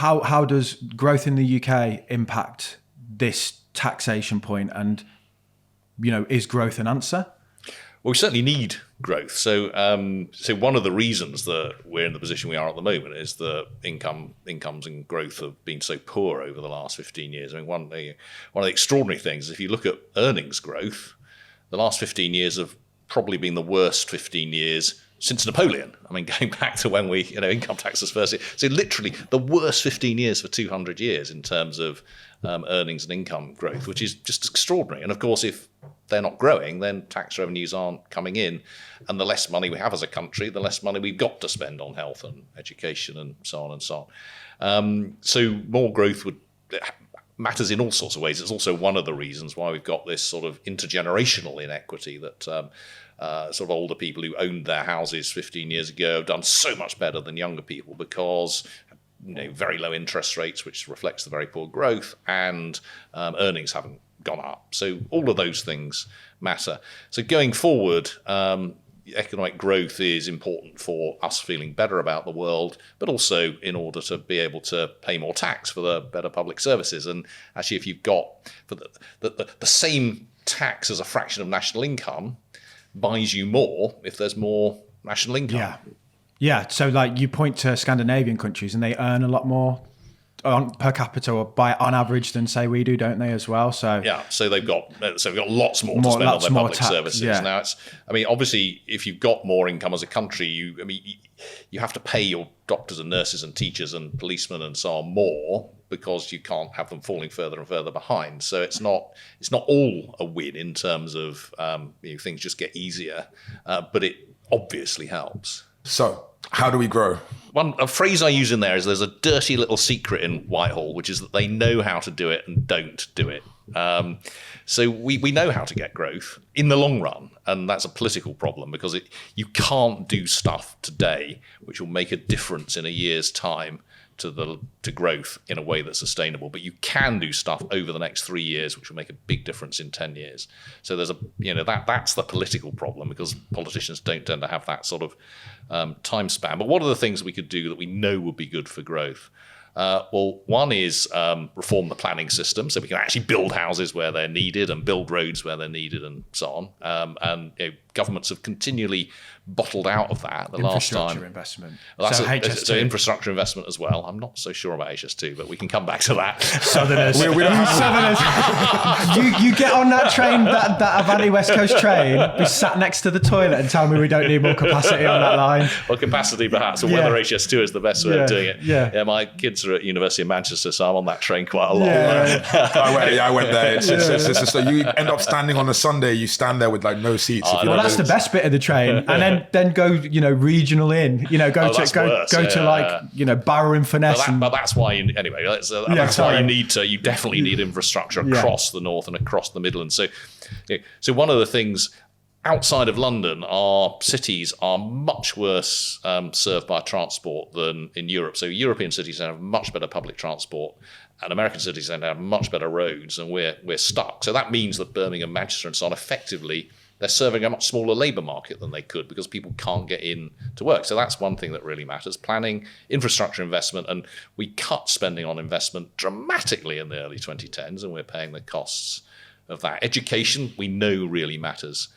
how does growth in the UK impact this taxation point? And, is growth an answer? Well, we certainly need growth. So one of the reasons that we're in the position we are at the moment is that incomes and growth have been so poor over the last 15 years. I mean, one of the extraordinary things, if you look at earnings growth, the last 15 years have probably been the worst 15 years since Napoleon. I mean, going back to when income tax was first. So literally the worst 15 years for 200 years in terms of earnings and income growth, which is just extraordinary. And of course, if they're not growing, then tax revenues aren't coming in. And the less money we have as a country, the less money we've got to spend on health and education and so on and so on. So more growth matters in all sorts of ways. It's also one of the reasons why we've got this sort of intergenerational inequity that sort of older people who owned their houses 15 years ago have done so much better than younger people because very low interest rates, which reflects the very poor growth, and earnings haven't gone up. So all of those things matter. So going forward, economic growth is important for us feeling better about the world, but also in order to be able to pay more tax for the better public services. And actually, if you've got for the same tax as a fraction of national income buys you more if there's more national income. Yeah. So like you point to Scandinavian countries and they earn a lot more per capita or on average than say we do, don't they, as well? So so they've got lots more to spend on their public services. Yeah. Now obviously if you've got more income as a country, you have to pay your doctors and nurses and teachers and policemen and so on more because you can't have them falling further and further behind. So it's not all a win in terms of things just get easier, but it obviously helps. So how do we grow? A phrase I use in there is there's a dirty little secret in Whitehall, which is that they know how to do it and don't do it. So we know how to get growth in the long run, and that's a political problem because you can't do stuff today which will make a difference in a year's time to growth in a way that's sustainable, but you can do stuff over the next 3 years which will make a big difference in 10 years. So there's that's the political problem because politicians don't tend to have that sort of time span. But what are the things we could do that we know would be good for growth? Well, one is reform the planning system so we can actually build houses where they're needed and build roads where they're needed and so on. And governments have continually bottled out of that the last time. Infrastructure investment. Well, so infrastructure investment as well. I'm not so sure about HS2, but we can come back to that. Southerners. Southerners. You get on that train, that Avanti West Coast train, be sat next to the toilet and tell me we don't need more capacity on that line. Well, capacity perhaps, or whether HS2 is the best way of doing it. Yeah, my kids are at University of Manchester, so I'm on that train quite a lot. I went there. It's just so you end up standing on a Sunday, you stand there with like no seats. Well, that's the best bit of the train, and then go regional in. Go to Barrow-in-Furness. But that's why you definitely need infrastructure across the north and across the Midlands. So one of the things outside of London, our cities are much worse served by transport than in Europe. So European cities have much better public transport, and American cities have much better roads, and we're stuck. So that means that Birmingham, Manchester, and so on effectively they're serving a much smaller labour market than they could because people can't get in to work. So that's one thing that really matters. Planning, infrastructure investment, and we cut spending on investment dramatically in the early 2010s, and we're paying the costs of that. Education, we know really matters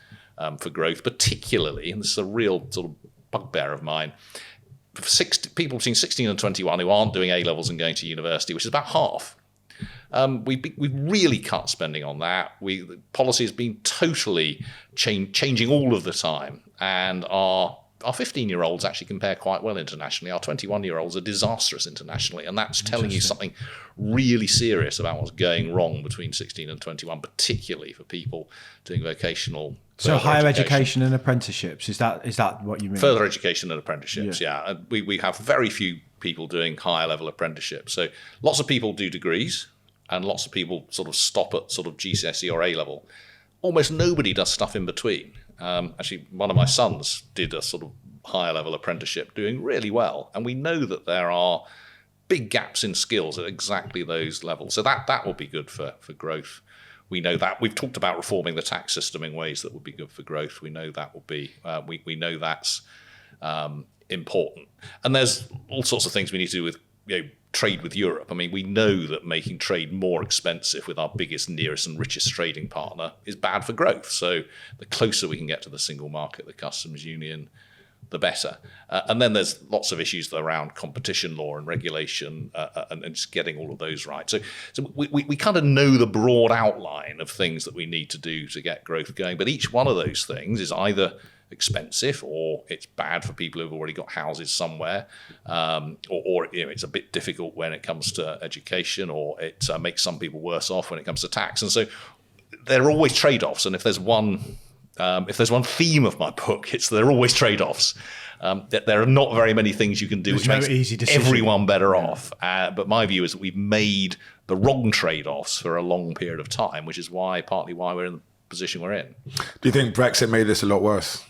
for growth, particularly, and this is a real sort of bugbear of mine, people between 16 and 21 who aren't doing A-levels and going to university, which is about half. We've really cut spending on that. The policy has been totally changing all of the time, and our 15-year-olds actually compare quite well internationally. Our 21-year-olds are disastrous internationally, and that's telling you something really serious about what's going wrong between 16 and 21, particularly for people doing vocational. So higher education and apprenticeships, is that what you mean? Further education and apprenticeships, yeah. We have very few people doing higher level apprenticeships. So lots of people do degrees, and lots of people sort of stop at sort of GCSE or A level. Almost nobody does stuff in between. Actually, one of my sons did a sort of higher level apprenticeship doing really well. And we know that there are big gaps in skills at exactly those levels. So that will be good for growth. We know that. We've talked about reforming the tax system in ways that would be good for growth. We know that will be, we know that's important. And there's all sorts of things we need to do with trade with Europe. I mean, we know that making trade more expensive with our biggest, nearest and richest trading partner is bad for growth. So the closer we can get to the single market, the customs union, the better. And then there's lots of issues around competition law and regulation and just getting all of those right. So we kind of know the broad outline of things that we need to do to get growth going. But each one of those things is either expensive, or it's bad for people who've already got houses somewhere, or it's a bit difficult when it comes to education, or it makes some people worse off when it comes to tax. And so there are always trade-offs. And if there's one theme of my book, it's there are always trade-offs. That there are not very many things you can do which makes everyone better off. But my view is that we've made the wrong trade-offs for a long period of time, which is partly why we're in the position we're in. Do you think Brexit made this a lot worse?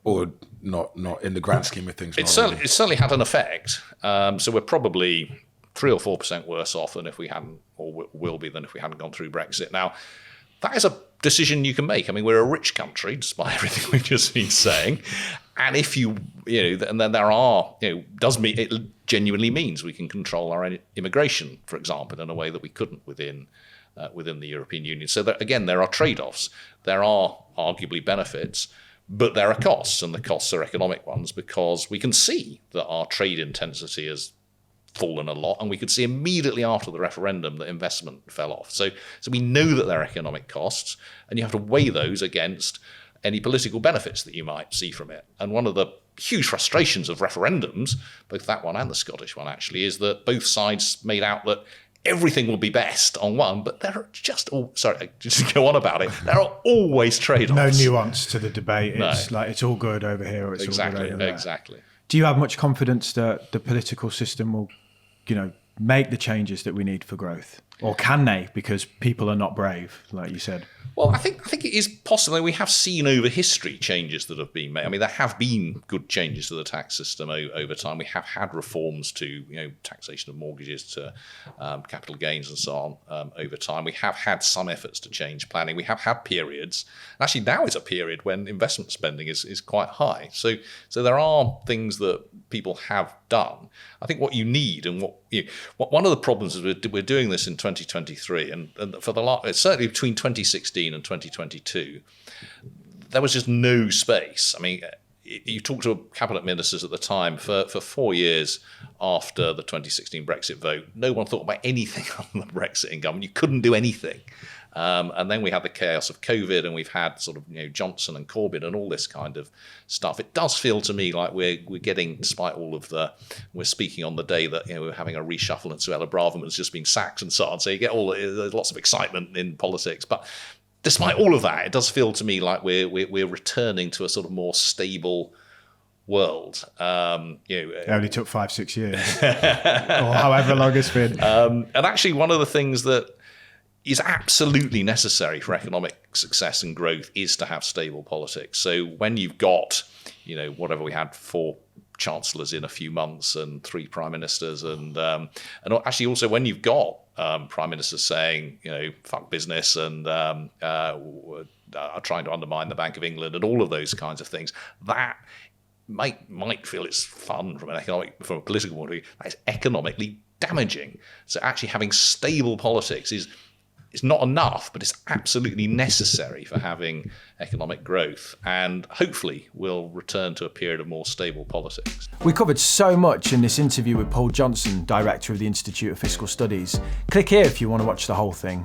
Or not in the grand scheme of things? It certainly had an effect. So we're probably 3 or 4% worse off than if we hadn't, or will be than if we hadn't gone through Brexit. Now, that is a decision you can make. I mean, we're a rich country, despite everything we've just been saying. And if and then there are, does mean it genuinely means we can control our immigration, for example, in a way that we couldn't within the European Union. So again, there are trade-offs. There are arguably benefits, but there are costs, and the costs are economic ones, because we can see that our trade intensity has fallen a lot, and we could see immediately after the referendum that investment fell off. So we know that there are economic costs, and you have to weigh those against any political benefits that you might see from it. And one of the huge frustrations of referendums, both that one and the Scottish one actually, is that both sides made out that everything will be best on one, but there are just to go on about it, there are always trade-offs. No nuance to the debate. It's like it's all good over here, or it's all good over there. Exactly. Do you have much confidence that the political system will, make the changes that we need for growth? Or can they, because people are not brave, like you said? Well, I think it is possible. We have seen over history changes that have been made. I mean, there have been good changes to the tax system over time. We have had reforms to taxation of mortgages, to capital gains and so on over time. We have had some efforts to change planning. We have had periods. Actually, now is a period when investment spending is quite high. So there are things that people have done. I think what you need, and one of the problems is we're doing this in 2023, and for the last, certainly between 2016 and 2022, there was just no space. I mean, you talk to cabinet ministers at the time, for 4 years after the 2016 Brexit vote, no one thought about anything on the Brexit income. You couldn't do anything. And then we had the chaos of COVID, and we've had sort of Johnson and Corbyn and all this kind of stuff. It does feel to me like we're getting, despite all of we're speaking on the day that we're having a reshuffle and Suella Braverman's just been sacked and so on. So you get there's lots of excitement in politics, but despite all of that, it does feel to me like we're returning to a sort of more stable world. It only took 5-6 years, or however long it's been. And actually, one of the things that is absolutely necessary for economic success and growth is to have stable politics. So when you've got, whatever we had, 4 chancellors in a few months and 3 prime ministers, and actually also when you've got prime ministers saying, fuck business and are trying to undermine the Bank of England and all of those kinds of things, that might feel it's fun from a political point of view. That is economically damaging. So actually having stable politics is not enough, but it's absolutely necessary for having economic growth, and hopefully we'll return to a period of more stable politics. We covered so much in this interview with Paul Johnson, Director of the Institute of Fiscal Studies. Click here if you want to watch the whole thing.